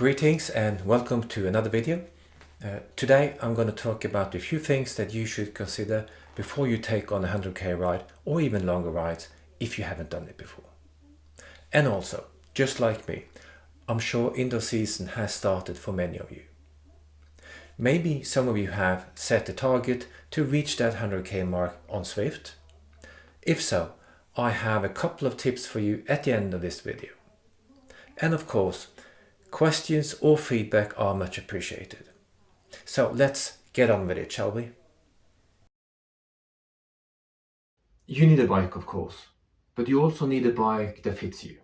Greetings and welcome to another video. Today I'm going to talk about a few things that you should consider before you take on a 100k ride or even longer rides if you haven't done it before. And also, just like me, I'm sure indoor season has started for many of you. Maybe some of you have set a target to reach that 100k mark on Zwift. If so, I have a couple of tips for you at the end of this video. And of course, questions or feedback are much appreciated. So let's get on with it, shall we? You need a bike, of course, but you also need a bike that fits you.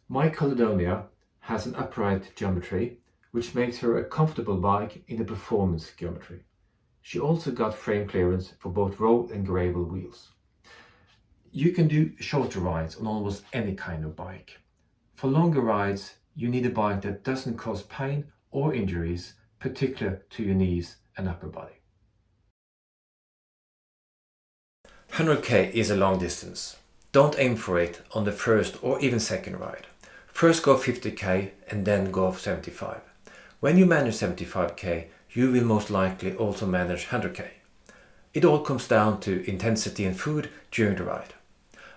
My Caledonia has an upright geometry, which makes her a comfortable bike in the performance geometry. She also got frame clearance for both road and gravel wheels. You can do shorter rides on almost any kind of bike. For longer rides, you need a bike that doesn't cause pain or injuries, particular to your knees and upper body. 100k is a long distance. Don't aim for it on the first or even second ride. First go 50k and then go 75. When you manage 75k, you will most likely also manage 100k. It all comes down to intensity and food during the ride.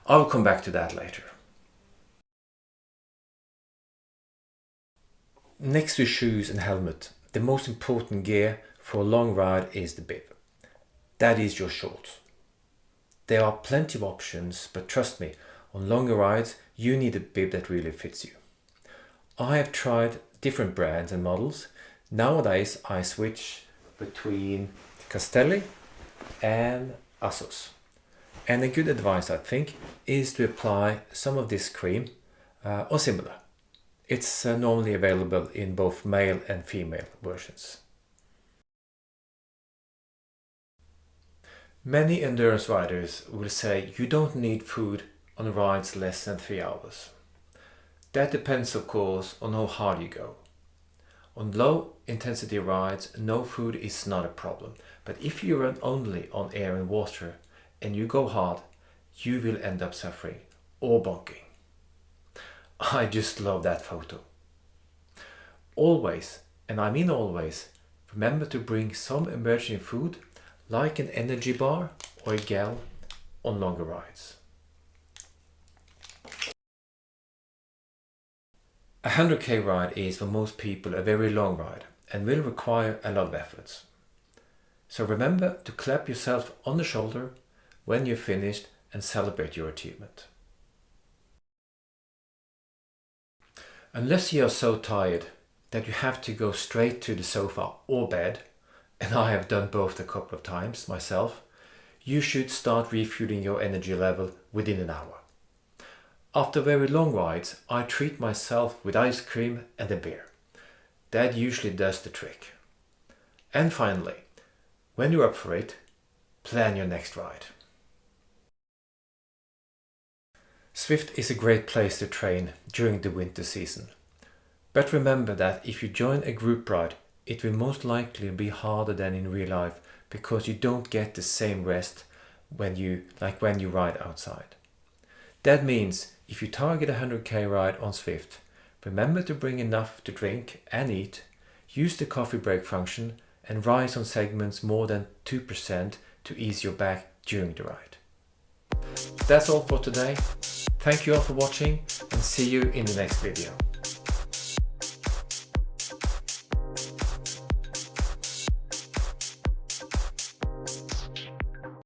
I will come back to that later. Next to shoes and helmet, the most important gear for a long ride is the bib. That is your shorts. There are plenty of options, but trust me, on longer rides you need a bib that really fits you. I have tried different brands and models. Nowadays I switch between Castelli and Assos. And a good advice, I think, is to apply some of this cream or similar. It's normally available in both male and female versions. Many endurance riders will say you don't need food on rides less than 3 hours. That depends, of course, on how hard you go. On low intensity rides, no food is not a problem, but if you run only on air and water and you go hard, you will end up suffering or bonking. I just love that photo. Always, and I mean always, remember to bring some emergency food like an energy bar or a gel on longer rides. A 100k ride is for most people a very long ride and will require a lot of efforts. So remember to clap yourself on the shoulder when you're finished and celebrate your achievement. Unless you are so tired that you have to go straight to the sofa or bed, and I have done both a couple of times myself, you should start refueling your energy level within an hour. After very long rides, I treat myself with ice cream and a beer. That usually does the trick. And finally, when you're up for it, plan your next ride. Zwift is a great place to train during the winter season. But remember that if you join a group ride, it will most likely be harder than in real life because you don't get the same rest when you ride outside. That means if you target a 100k ride on Zwift, remember to bring enough to drink and eat, use the coffee break function and rise on segments more than 2% to ease your back during the ride. That's all for today. Thank you all for watching and see you in the next video.